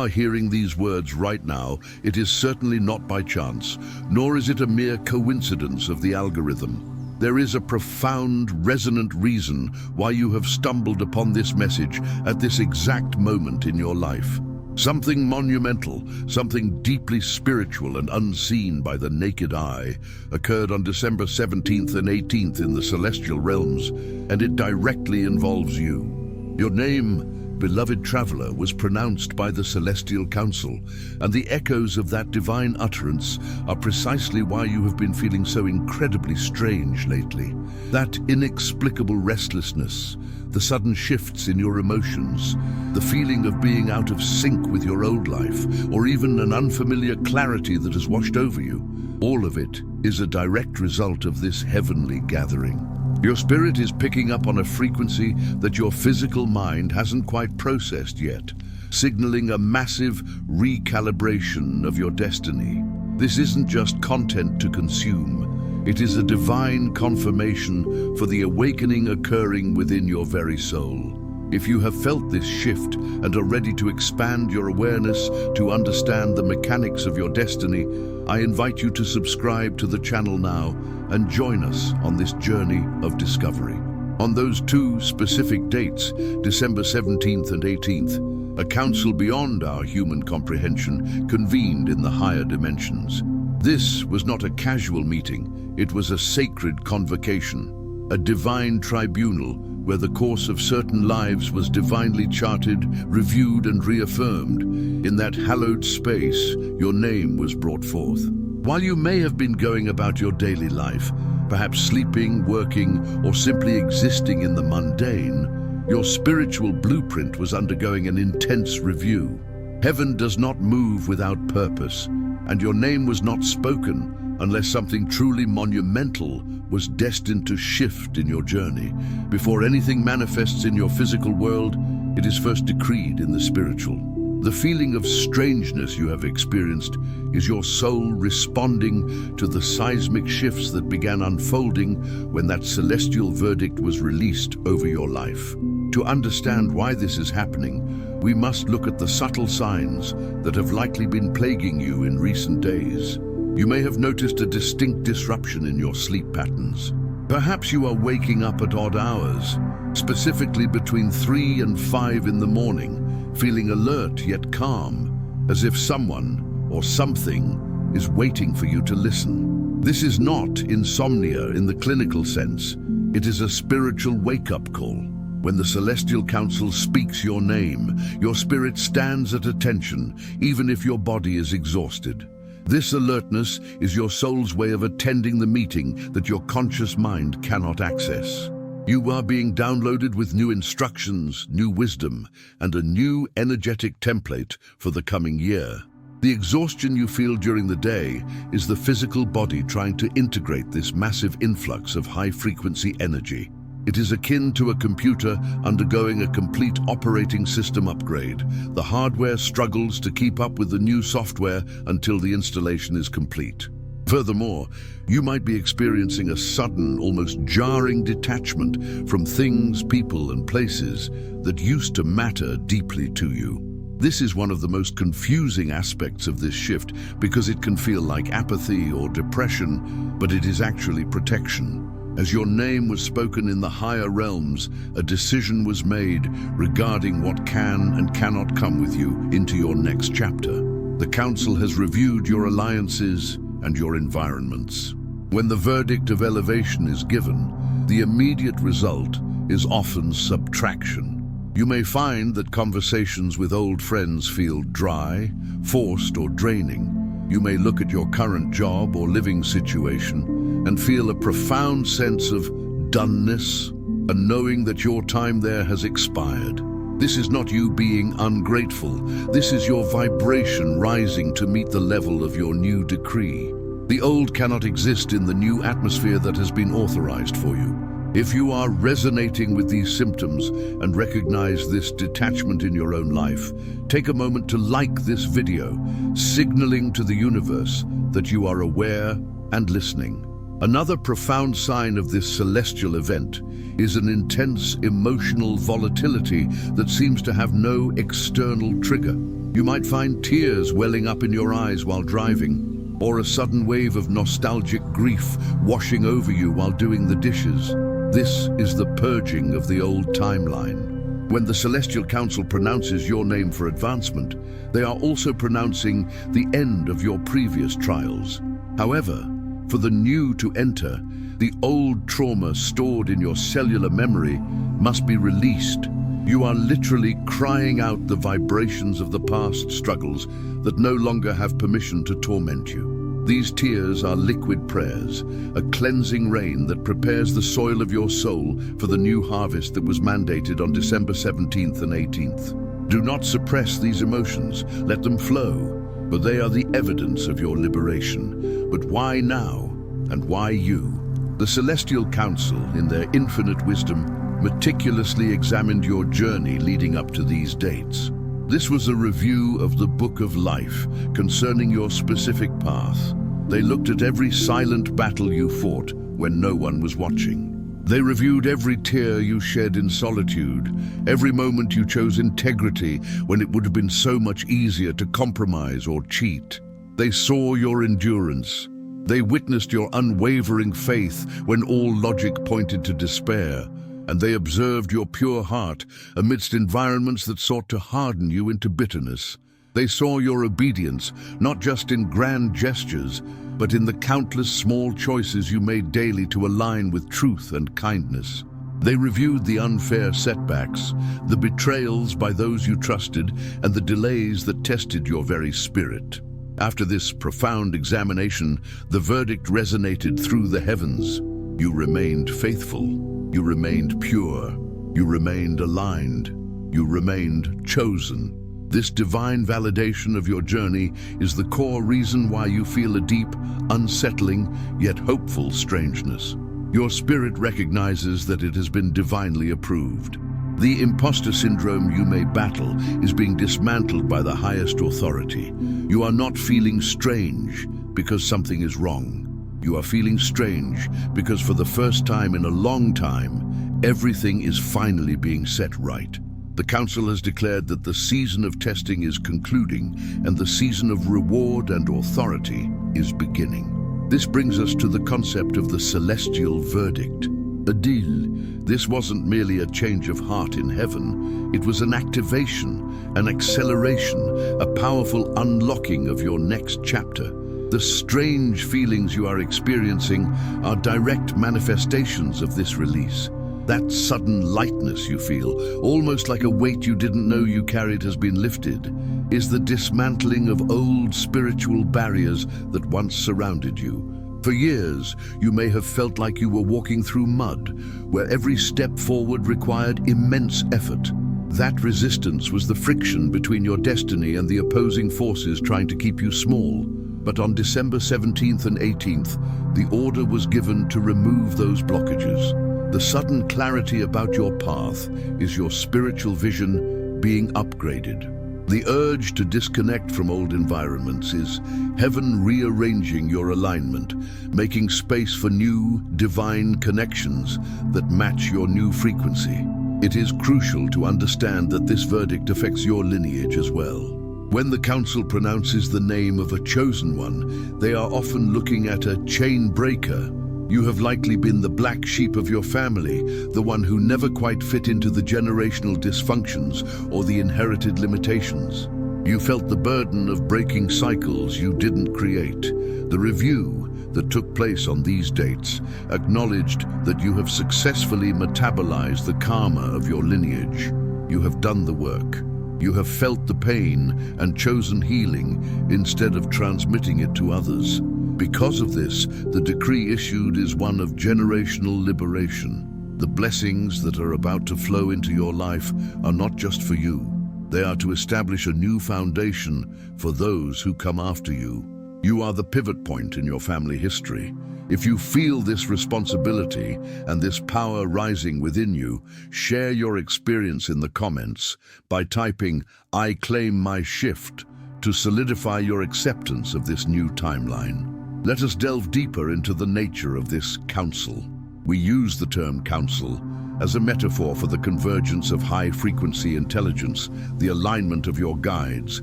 Are hearing these words right now, it is certainly not by chance, nor is it a mere coincidence of the algorithm. There is a profound, resonant reason why you have stumbled upon this message at this exact moment in your life. Something monumental, something deeply spiritual and unseen by the naked eye, occurred on December 17th and 18th in the celestial realms, and it directly involves you. Your name, beloved traveler, was pronounced by the Celestial Council, and the echoes of that divine utterance are precisely why you have been feeling so incredibly strange lately. That inexplicable restlessness, the sudden shifts in your emotions, the feeling of being out of sync with your old life, or even an unfamiliar clarity that has washed over you, all of it is a direct result of this heavenly gathering. Your spirit is picking up on a frequency that your physical mind hasn't quite processed yet, signaling a massive recalibration of your destiny. This isn't just content to consume. It is a divine confirmation for the awakening occurring within your very soul. If you have felt this shift and are ready to expand your awareness to understand the mechanics of your destiny, I invite you to subscribe to the channel now and join us on this journey of discovery. On those two specific dates, December 17th and 18th, a council beyond our human comprehension convened in the higher dimensions. This was not a casual meeting, it was a sacred convocation, a divine tribunal where the course of certain lives was divinely charted, reviewed and reaffirmed. In that hallowed space, your name was brought forth. While you may have been going about your daily life, perhaps sleeping, working, or simply existing in the mundane, your spiritual blueprint was undergoing an intense review. Heaven does not move without purpose, and your name was not spoken unless something truly monumental was destined to shift in your journey. Before anything manifests in your physical world, it is first decreed in the spiritual. The feeling of strangeness you have experienced is your soul responding to the seismic shifts that began unfolding when that celestial verdict was released over your life. To understand why this is happening, we must look at the subtle signs that have likely been plaguing you in recent days. You may have noticed a distinct disruption in your sleep patterns. Perhaps you are waking up at odd hours, specifically between 3 and 5 in the morning, feeling alert yet calm, as if someone or something is waiting for you to listen. This is not insomnia in the clinical sense. It is a spiritual wake-up call. When the Celestial Council speaks your name, your spirit stands at attention, even if your body is exhausted. This alertness is your soul's way of attending the meeting that your conscious mind cannot access. You are being downloaded with new instructions, new wisdom, and a new energetic template for the coming year. The exhaustion you feel during the day is the physical body trying to integrate this massive influx of high-frequency energy. It is akin to a computer undergoing a complete operating system upgrade. The hardware struggles to keep up with the new software until the installation is complete. Furthermore, you might be experiencing a sudden, almost jarring detachment from things, people, and places that used to matter deeply to you. This is one of the most confusing aspects of this shift because it can feel like apathy or depression, but it is actually protection. As your name was spoken in the higher realms, a decision was made regarding what can and cannot come with you into your next chapter. The Council has reviewed your alliances and your environments. When the verdict of elevation is given, the immediate result is often subtraction. You may find that conversations with old friends feel dry, forced, or draining. You may look at your current job or living situation and feel a profound sense of doneness, a knowing that your time there has expired. This is not you being ungrateful. This is your vibration rising to meet the level of your new decree. The old cannot exist in the new atmosphere that has been authorized for you. If you are resonating with these symptoms and recognize this detachment in your own life, take a moment to like this video, signaling to the universe that you are aware and listening. Another profound sign of this celestial event is an intense emotional volatility that seems to have no external trigger. You might find tears welling up in your eyes while driving, or a sudden wave of nostalgic grief washing over you while doing the dishes. This is the purging of the old timeline. When the Celestial Council pronounces your name for advancement, they are also pronouncing the end of your previous trials. However, for the new to enter, the old trauma stored in your cellular memory must be released. You are literally crying out the vibrations of the past struggles that no longer have permission to torment you. These tears are liquid prayers, a cleansing rain that prepares the soil of your soul for the new harvest that was mandated on December 17th and 18th. Do not suppress these emotions, let them flow, for they are the evidence of your liberation. But why now, and why you? The Celestial Council, in their infinite wisdom, meticulously examined your journey leading up to these dates. This was a review of the Book of Life concerning your specific path. They looked at every silent battle you fought when no one was watching. They reviewed every tear you shed in solitude, every moment you chose integrity when it would have been so much easier to compromise or cheat. They saw your endurance. They witnessed your unwavering faith when all logic pointed to despair. And they observed your pure heart amidst environments that sought to harden you into bitterness. They saw your obedience, not just in grand gestures, but in the countless small choices you made daily to align with truth and kindness. They reviewed the unfair setbacks, the betrayals by those you trusted, and the delays that tested your very spirit. After this profound examination, the verdict resonated through the heavens. You remained faithful. You remained pure. You remained aligned. You remained chosen. This divine validation of your journey is the core reason why you feel a deep, unsettling, yet hopeful strangeness. Your spirit recognizes that it has been divinely approved. The imposter syndrome you may battle is being dismantled by the highest authority. You are not feeling strange because something is wrong. You are feeling strange because for the first time in a long time, everything is finally being set right. The Council has declared that the season of testing is concluding and the season of reward and authority is beginning. This brings us to the concept of the celestial verdict. Adil, this wasn't merely a change of heart in heaven, it was an activation, an acceleration, a powerful unlocking of your next chapter. The strange feelings you are experiencing are direct manifestations of this release. That sudden lightness you feel, almost like a weight you didn't know you carried has been lifted, is the dismantling of old spiritual barriers that once surrounded you. For years, you may have felt like you were walking through mud, where every step forward required immense effort. That resistance was the friction between your destiny and the opposing forces trying to keep you small. But on December 17th and 18th, the order was given to remove those blockages. The sudden clarity about your path is your spiritual vision being upgraded. The urge to disconnect from old environments is heaven rearranging your alignment, making space for new, divine connections that match your new frequency. It is crucial to understand that this verdict affects your lineage as well. When the Council pronounces the name of a chosen one, they are often looking at a chain breaker. You have likely been the black sheep of your family, the one who never quite fit into the generational dysfunctions or the inherited limitations. You felt the burden of breaking cycles you didn't create. The review that took place on these dates acknowledged that you have successfully metabolized the karma of your lineage. You have done the work. You have felt the pain and chosen healing instead of transmitting it to others. Because of this, the decree issued is one of generational liberation. The blessings that are about to flow into your life are not just for you. They are to establish a new foundation for those who come after you. You are the pivot point in your family history. If you feel this responsibility and this power rising within you, share your experience in the comments by typing "I claim my shift" to solidify your acceptance of this new timeline. Let us delve deeper into the nature of this council. We use the term council as a metaphor for the convergence of high-frequency intelligence, the alignment of your guides,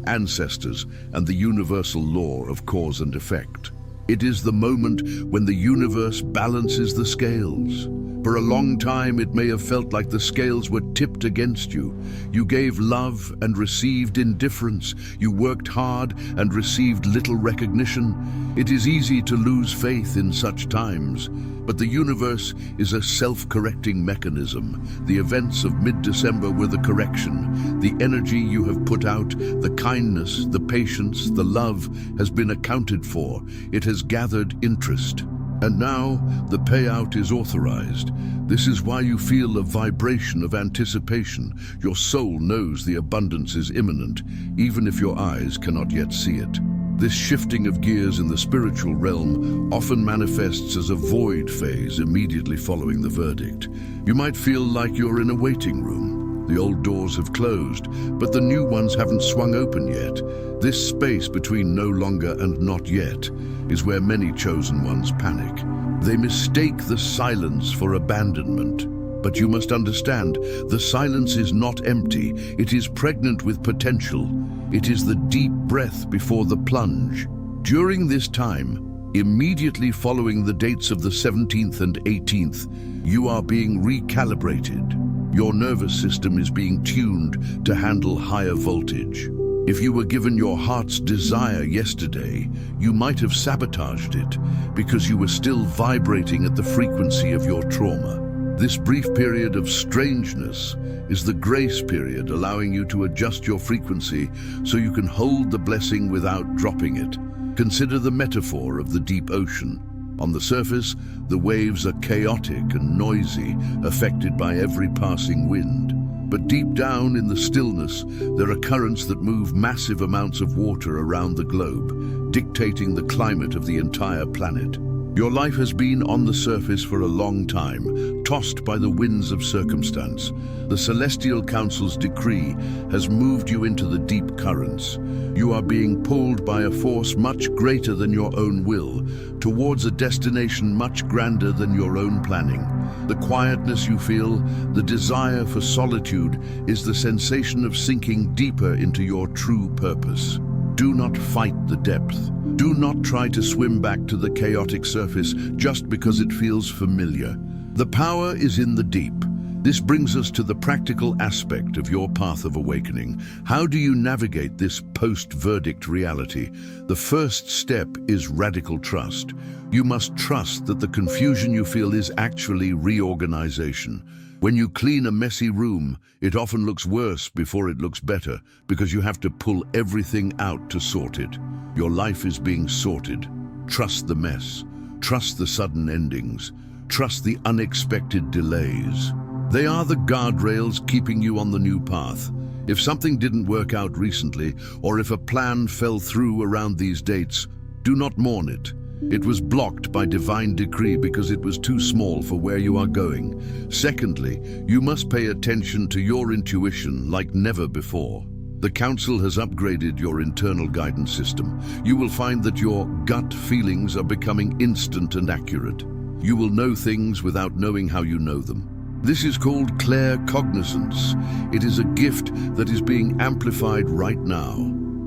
ancestors, and the universal law of cause and effect. It is the moment when the universe balances the scales. For a long time, it may have felt like the scales were tipped against you. You gave love and received indifference. You worked hard and received little recognition. It is easy to lose faith in such times, but the universe is a self-correcting mechanism. The events of mid-December were the correction. The energy you have put out, the kindness, the patience, the love has been accounted for. It has gathered interest. And now, the payout is authorized. This is why you feel a vibration of anticipation. Your soul knows the abundance is imminent, even if your eyes cannot yet see it. This shifting of gears in the spiritual realm often manifests as a void phase immediately following the verdict. You might feel like you're in a waiting room. The old doors have closed, but the new ones haven't swung open yet. This space between no longer and not yet is where many chosen ones panic. They mistake the silence for abandonment. But you must understand, the silence is not empty. It is pregnant with potential. It is the deep breath before the plunge. During this time, immediately following the dates of the 17th and 18th, you are being recalibrated. Your nervous system is being tuned to handle higher voltage. If you were given your heart's desire yesterday, you might have sabotaged it because you were still vibrating at the frequency of your trauma. This brief period of strangeness is the grace period, allowing you to adjust your frequency so you can hold the blessing without dropping it. Consider the metaphor of the deep ocean. On the surface, the waves are chaotic and noisy, affected by every passing wind. But deep down in the stillness, there are currents that move massive amounts of water around the globe, dictating the climate of the entire planet. Your life has been on the surface for a long time, tossed by the winds of circumstance. The Celestial Council's decree has moved you into the deep currents. You are being pulled by a force much greater than your own will, towards a destination much grander than your own planning. The quietness you feel, the desire for solitude, is the sensation of sinking deeper into your true purpose. Do not fight the depth. Do not try to swim back to the chaotic surface just because it feels familiar. The power is in the deep. This brings us to the practical aspect of your path of awakening. How do you navigate this post-verdict reality? The first step is radical trust. You must trust that the confusion you feel is actually reorganization. When you clean a messy room, it often looks worse before it looks better because you have to pull everything out to sort it. Your life is being sorted. Trust the mess. Trust the sudden endings. Trust the unexpected delays. They are the guardrails keeping you on the new path. If something didn't work out recently, or if a plan fell through around these dates, do not mourn it. It was blocked by divine decree because it was too small for where you are going. Secondly, you must pay attention to your intuition like never before. The Council has upgraded your internal guidance system. You will find that your gut feelings are becoming instant and accurate. You will know things without knowing how you know them. This is called claircognizance. It is a gift that is being amplified right now.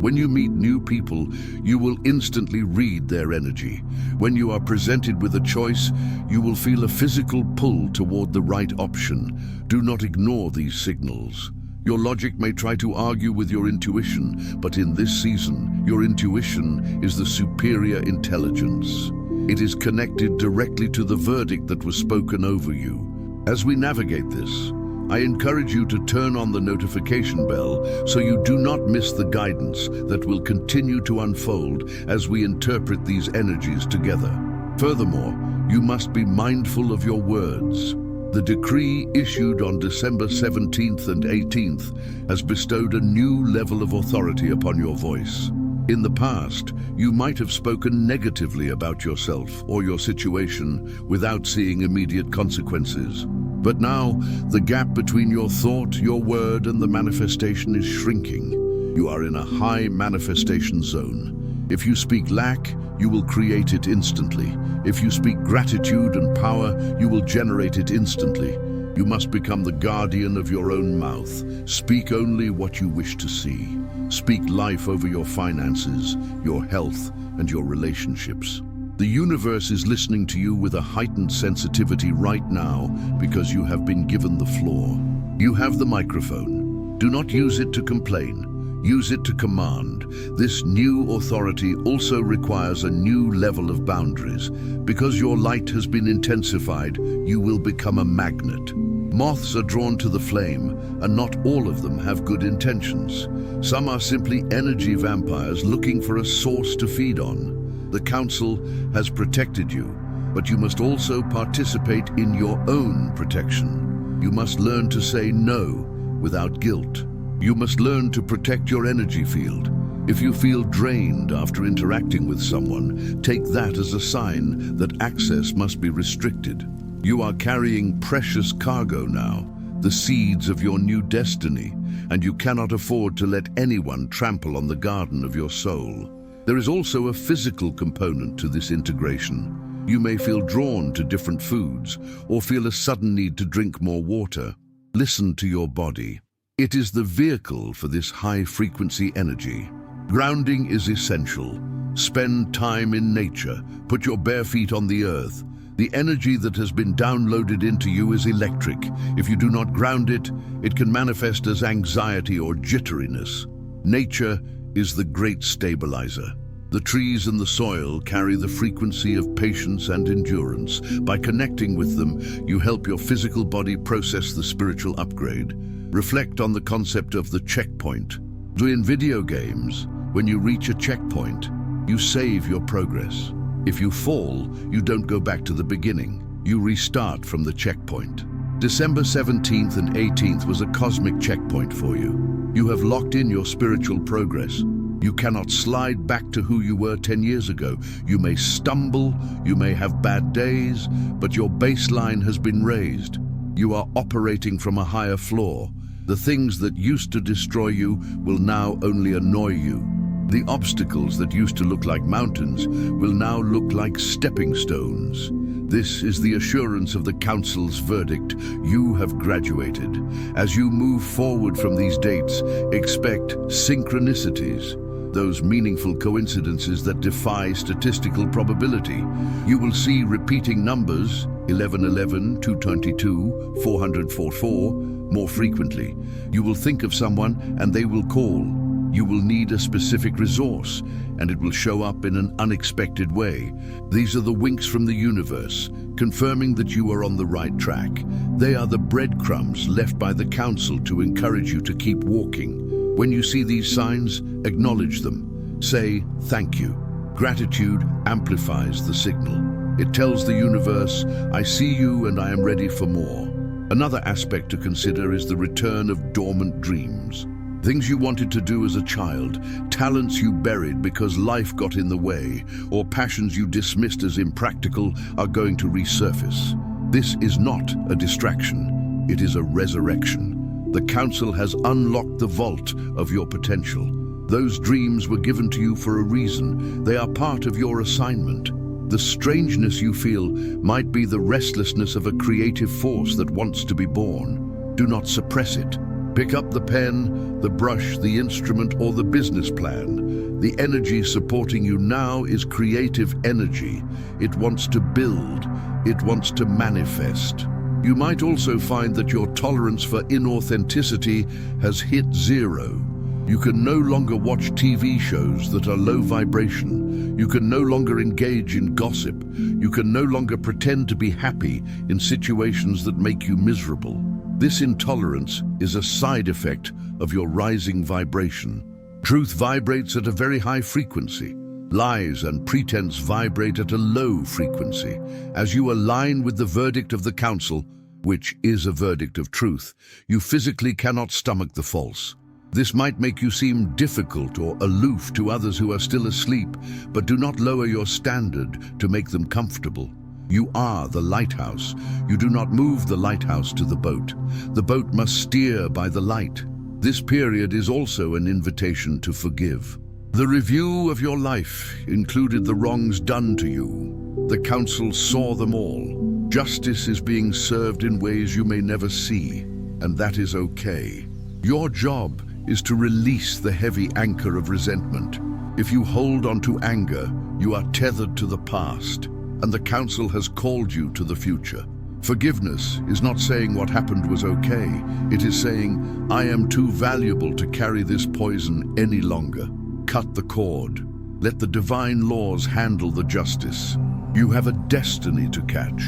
When you meet new people, you will instantly read their energy. When you are presented with a choice, you will feel a physical pull toward the right option. Do not ignore these signals. Your logic may try to argue with your intuition, but in this season, your intuition is the superior intelligence. It is connected directly to the verdict that was spoken over you. As we navigate this, I encourage you to turn on the notification bell so you do not miss the guidance that will continue to unfold as we interpret these energies together. Furthermore, you must be mindful of your words. The decree issued on December 17th and 18th has bestowed a new level of authority upon your voice. In the past, you might have spoken negatively about yourself or your situation without seeing immediate consequences. But now, the gap between your thought, your word, and the manifestation is shrinking. You are in a high manifestation zone. If you speak lack, you will create it instantly. If you speak gratitude and power, you will generate it instantly. You must become the guardian of your own mouth. Speak only what you wish to see. Speak life over your finances, your health, and your relationships. The universe is listening to you with a heightened sensitivity right now because you have been given the floor. You have the microphone. Do not use it to complain. Use it to command. This new authority also requires a new level of boundaries. Because your light has been intensified, you will become a magnet. Moths are drawn to the flame, and not all of them have good intentions. Some are simply energy vampires looking for a source to feed on. The Council has protected you, but you must also participate in your own protection. You must learn to say no without guilt. You must learn to protect your energy field. If you feel drained after interacting with someone, take that as a sign that access must be restricted. You are carrying precious cargo now, the seeds of your new destiny, and you cannot afford to let anyone trample on the garden of your soul. There is also a physical component to this integration. You may feel drawn to different foods or feel a sudden need to drink more water. Listen to your body. It is the vehicle for this high-frequency energy. Grounding is essential. Spend time in nature. Put your bare feet on the earth. The energy that has been downloaded into you is electric. If you do not ground it, it can manifest as anxiety or jitteriness. Nature is the great stabilizer. The trees and the soil carry the frequency of patience and endurance. By connecting with them, you help your physical body process the spiritual upgrade. Reflect on the concept of the checkpoint. In video games, when you reach a checkpoint, you save your progress. If you fall, you don't go back to the beginning. You restart from the checkpoint. December 17th and 18th was a cosmic checkpoint for you. You have locked in your spiritual progress. You cannot slide back to who you were 10 years ago. You may stumble, you may have bad days, but your baseline has been raised. You are operating from a higher floor. The things that used to destroy you will now only annoy you. The obstacles that used to look like mountains will now look like stepping stones. This is the assurance of the Council's verdict. You have graduated. As you move forward from these dates, expect synchronicities, those meaningful coincidences that defy statistical probability. You will see repeating numbers, 1111, 222, 444, more frequently. You will think of someone and they will call. You will need a specific resource, and it will show up in an unexpected way. These are the winks from the universe, confirming that you are on the right track. They are the breadcrumbs left by the Council to encourage you to keep walking. When you see these signs, acknowledge them. Say, thank you. Gratitude amplifies the signal. It tells the universe, I see you and I am ready for more. Another aspect to consider is the return of dormant dreams. Things you wanted to do as a child, talents you buried because life got in the way, or passions you dismissed as impractical are going to resurface. This is not a distraction, it is a resurrection. The Council has unlocked the vault of your potential. Those dreams were given to you for a reason. They are part of your assignment. The strangeness you feel might be the restlessness of a creative force that wants to be born. Do not suppress it. Pick up the pen, the brush, the instrument, or the business plan. The energy supporting you now is creative energy. It wants to build. It wants to manifest. You might also find that your tolerance for inauthenticity has hit zero. You can no longer watch TV shows that are low vibration. You can no longer engage in gossip. You can no longer pretend to be happy in situations that make you miserable. This intolerance is a side effect of your rising vibration. Truth vibrates at a very high frequency. Lies and pretense vibrate at a low frequency. As you align with the verdict of the Council, which is a verdict of truth, you physically cannot stomach the false. This might make you seem difficult or aloof to others who are still asleep, but do not lower your standard to make them comfortable. You are the lighthouse. You do not move the lighthouse to the boat. The boat must steer by the light. This period is also an invitation to forgive. The review of your life included the wrongs done to you. The Council saw them all. Justice is being served in ways you may never see, and that is okay. Your job is to release the heavy anchor of resentment. If you hold on to anger, you are tethered to the past, and the council has called you to the future. Forgiveness is not saying what happened was okay. It is saying, I am too valuable to carry this poison any longer. Cut the cord. Let the divine laws handle the justice. You have a destiny to catch.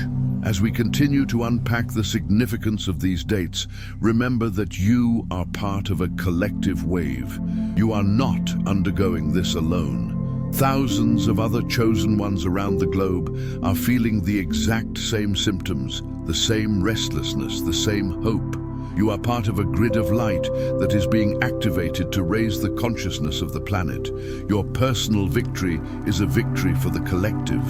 As we continue to unpack the significance of these dates, remember that you are part of a collective wave. You are not undergoing this alone. Thousands of other chosen ones around the globe are feeling the exact same symptoms, the same restlessness, the same hope. You are part of a grid of light that is being activated to raise the consciousness of the planet. Your personal victory is a victory for the collective.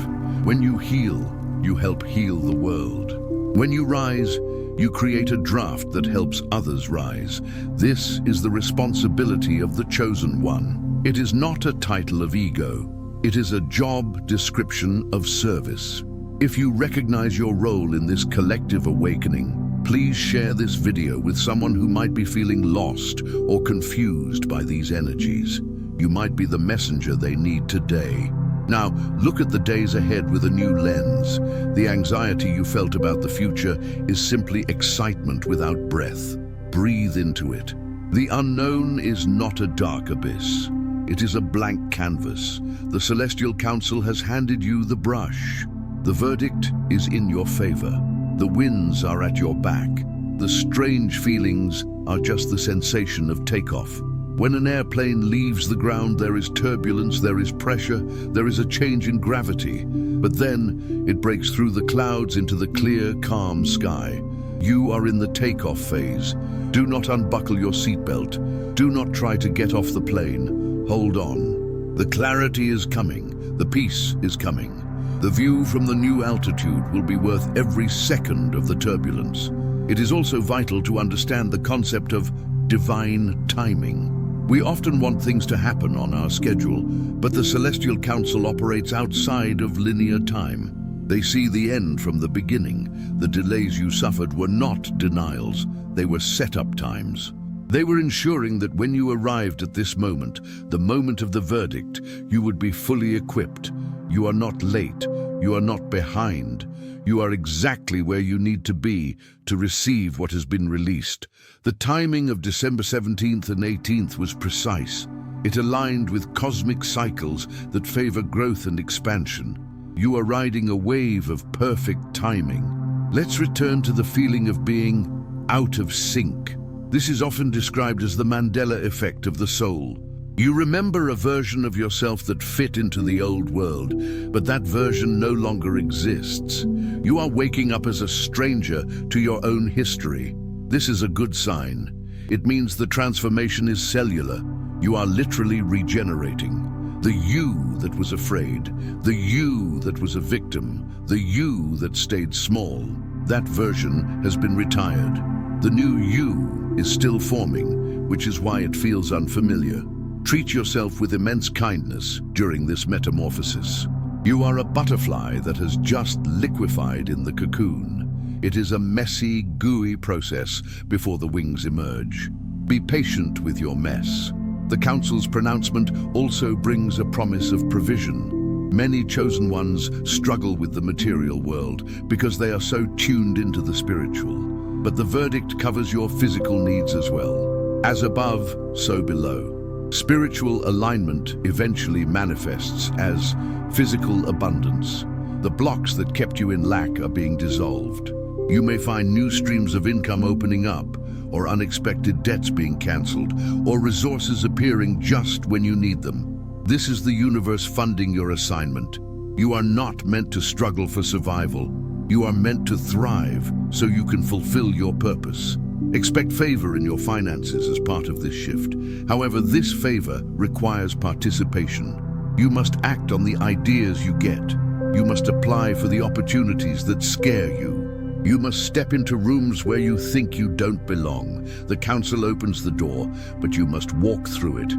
When you heal, you help heal the world. When you rise, you create a draft that helps others rise. This is the responsibility of the chosen one. It is not a title of ego. It is a job description of service. If you recognize your role in this collective awakening, please share this video with someone who might be feeling lost or confused by these energies. You might be the messenger they need today. Now, look at the days ahead with a new lens. The anxiety you felt about the future is simply excitement without breath. Breathe into it. The unknown is not a dark abyss. It is a blank canvas. The Celestial Council has handed you the brush. The verdict is in your favor. The winds are at your back. The strange feelings are just the sensation of takeoff. When an airplane leaves the ground, there is turbulence, there is pressure, there is a change in gravity. But then it breaks through the clouds into the clear, calm sky. You are in the takeoff phase. Do not unbuckle your seatbelt. Do not try to get off the plane. Hold on. The clarity is coming. The peace is coming. The view from the new altitude will be worth every second of the turbulence. It is also vital to understand the concept of divine timing. We often want things to happen on our schedule, but the Celestial Council operates outside of linear time. They see the end from the beginning. The delays you suffered were not denials, they were set-up times. They were ensuring that when you arrived at this moment, the moment of the verdict, you would be fully equipped. You are not late, you are not behind. You are exactly where you need to be to receive what has been released. The timing of December 17th and 18th was precise. It aligned with cosmic cycles that favor growth and expansion. You are riding a wave of perfect timing. Let's return to the feeling of being out of sync. This is often described as the Mandela effect of the soul. You remember a version of yourself that fit into the old world, but that version no longer exists. You are waking up as a stranger to your own history. This is a good sign. It means the transformation is cellular. You are literally regenerating. The you that was afraid, the you that was a victim, the you that stayed small, that version has been retired. The new you is still forming, which is why it feels unfamiliar. Treat yourself with immense kindness during this metamorphosis. You are a butterfly that has just liquefied in the cocoon. It is a messy, gooey process before the wings emerge. Be patient with your mess. The Council's pronouncement also brings a promise of provision. Many chosen ones struggle with the material world because they are so tuned into the spiritual. But the verdict covers your physical needs as well. As above, so below. Spiritual alignment eventually manifests as physical abundance. The blocks that kept you in lack are being dissolved. You may find new streams of income opening up, or unexpected debts being cancelled, or resources appearing just when you need them. This is the universe funding your assignment. You are not meant to struggle for survival. You are meant to thrive so you can fulfill your purpose. Expect favor in your finances as part of this shift. However, this favor requires participation. You must act on the ideas you get. You must apply for the opportunities that scare you. You must step into rooms where you think you don't belong. The Council opens the door, but you must walk through it.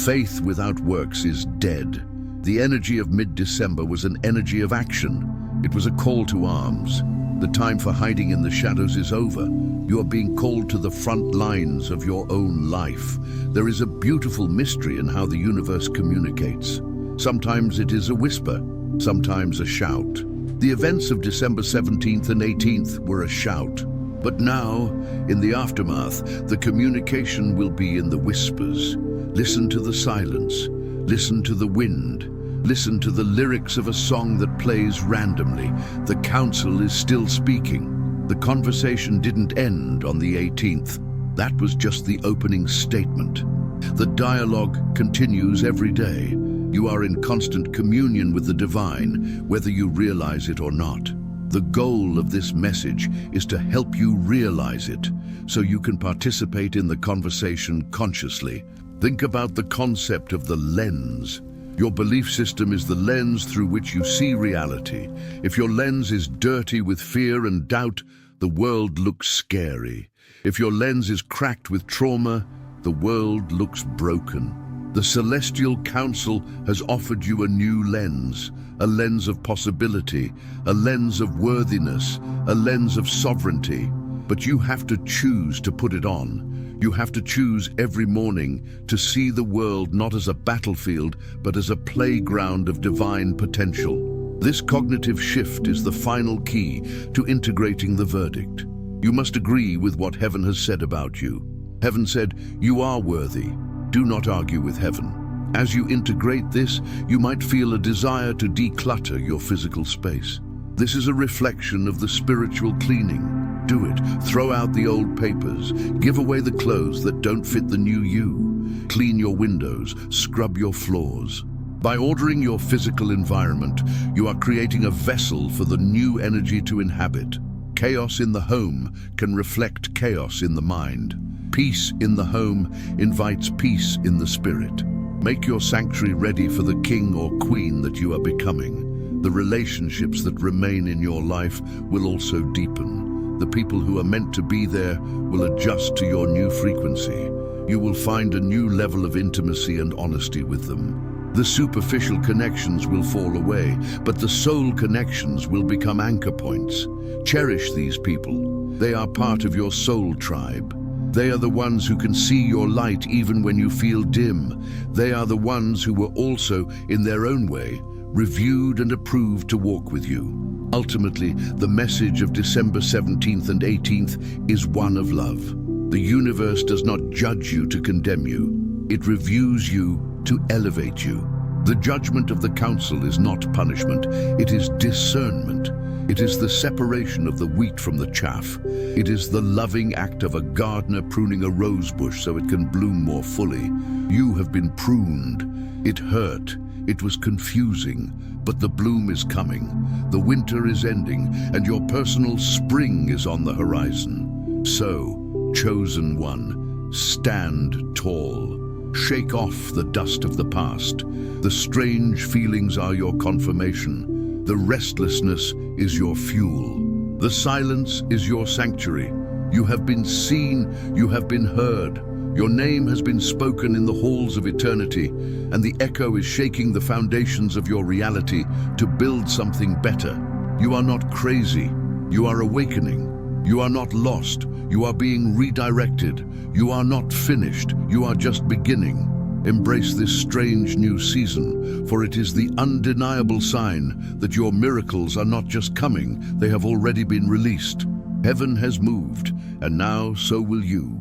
Faith without works is dead. The energy of mid-December was an energy of action. It was a call to arms. The time for hiding in the shadows is over. You are being called to the front lines of your own life. There is a beautiful mystery in how the universe communicates. Sometimes it is a whisper, sometimes a shout. The events of December 17th and 18th were a shout. But now, in the aftermath, the communication will be in the whispers. Listen to the silence. Listen to the wind. Listen to the lyrics of a song that plays randomly. The council is still speaking. The conversation didn't end on the 18th. That was just the opening statement. The dialogue continues every day. You are in constant communion with the divine, whether you realize it or not. The goal of this message is to help you realize it, so you can participate in the conversation consciously. Think about the concept of the lens. Your belief system is the lens through which you see reality. If your lens is dirty with fear and doubt, the world looks scary. If your lens is cracked with trauma, the world looks broken. The Celestial Council has offered you a new lens, a lens of possibility, a lens of worthiness, a lens of sovereignty. But you have to choose to put it on. You have to choose every morning to see the world not as a battlefield, but as a playground of divine potential. This cognitive shift is the final key to integrating the verdict. You must agree with what heaven has said about you. Heaven said, "You are worthy." Do not argue with heaven. As you integrate this, you might feel a desire to declutter your physical space. This is a reflection of the spiritual cleaning. Do it. Throw out the old papers. Give away the clothes that don't fit the new you. Clean your windows. Scrub your floors. By ordering your physical environment, you are creating a vessel for the new energy to inhabit. Chaos in the home can reflect chaos in the mind. Peace in the home invites peace in the spirit. Make your sanctuary ready for the king or queen that you are becoming. The relationships that remain in your life will also deepen. The people who are meant to be there will adjust to your new frequency. You will find a new level of intimacy and honesty with them. The superficial connections will fall away, but the soul connections will become anchor points. Cherish these people. They are part of your soul tribe. They are the ones who can see your light even when you feel dim. They are the ones who were also, in their own way, reviewed and approved to walk with you. Ultimately, the message of December 17th and 18th is one of love. The universe does not judge you to condemn you. It reviews you to elevate you. The judgment of the council is not punishment, it is discernment. It is the separation of the wheat from the chaff. It is the loving act of a gardener pruning a rose bush so it can bloom more fully. You have been pruned. It hurt. It was confusing. But the bloom is coming. The winter is ending, and your personal spring is on the horizon. So, chosen one, stand tall. Shake off the dust of the past. The strange feelings are your confirmation. The restlessness is your fuel. The silence is your sanctuary. You have been seen, you have been heard. Your name has been spoken in the halls of eternity, and the echo is shaking the foundations of your reality to build something better. You are not crazy. You are awakening. You are not lost. You are being redirected. You are not finished. You are just beginning. Embrace this strange new season, for it is the undeniable sign that your miracles are not just coming, they have already been released. Heaven has moved, and now so will you.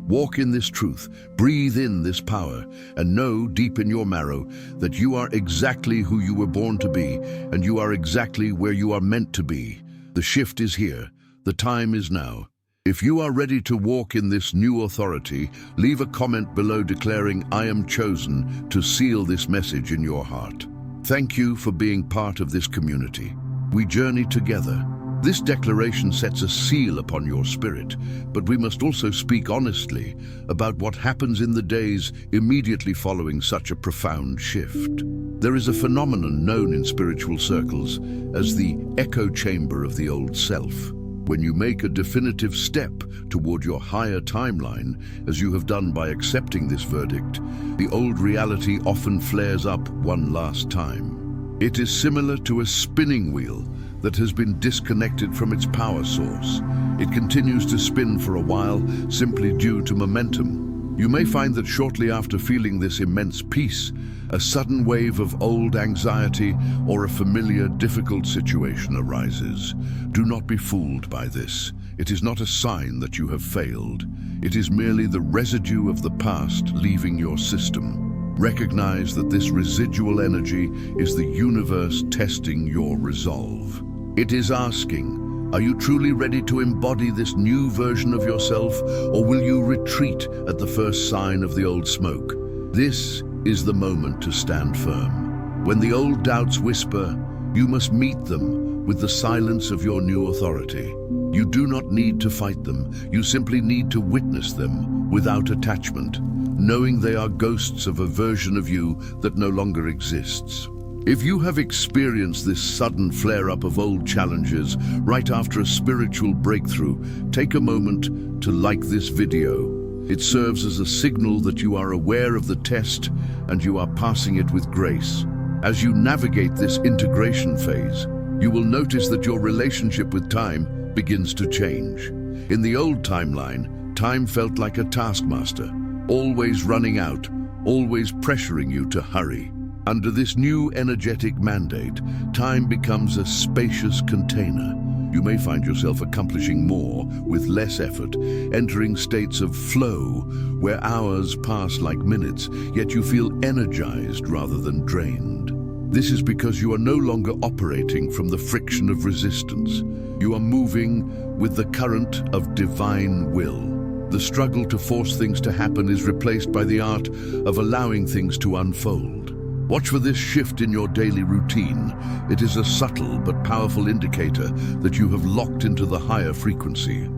Walk in this truth, breathe in this power, and know deep in your marrow that you are exactly who you were born to be, and you are exactly where you are meant to be. The shift is here. The time is now. If you are ready to walk in this new authority, leave a comment below declaring, "I am chosen," to seal this message in your heart. Thank you for being part of this community. We journey together. This declaration sets a seal upon your spirit, but we must also speak honestly about what happens in the days immediately following such a profound shift. There is a phenomenon known in spiritual circles as the echo chamber of the old self. When you make a definitive step toward your higher timeline, as you have done by accepting this verdict, the old reality often flares up one last time. It is similar to a spinning wheel. that has been disconnected from its power source. It continues to spin for a while, simply due to momentum. You may find that shortly after feeling this immense peace, a sudden wave of old anxiety or a familiar, difficult situation arises. Do not be fooled by this. It is not a sign that you have failed. It is merely the residue of the past leaving your system. Recognize that this residual energy is the universe testing your resolve. It is asking, are you truly ready to embody this new version of yourself, or will you retreat at the first sign of the old smoke? This is the moment to stand firm. When the old doubts whisper, you must meet them with the silence of your new authority. You do not need to fight them. You simply need to witness them without attachment, knowing they are ghosts of a version of you that no longer exists. If you have experienced this sudden flare-up of old challenges right after a spiritual breakthrough, take a moment to like this video. It serves as a signal that you are aware of the test and you are passing it with grace. As you navigate this integration phase, you will notice that your relationship with time begins to change. In the old timeline, time felt like a taskmaster, always running out, always pressuring you to hurry. Under this new energetic mandate, time becomes a spacious container. You may find yourself accomplishing more with less effort, entering states of flow where hours pass like minutes, yet you feel energized rather than drained. This is because you are no longer operating from the friction of resistance. You are moving with the current of divine will. The struggle to force things to happen is replaced by the art of allowing things to unfold. Watch for this shift in your daily routine. It is a subtle but powerful indicator that you have locked into the higher frequency.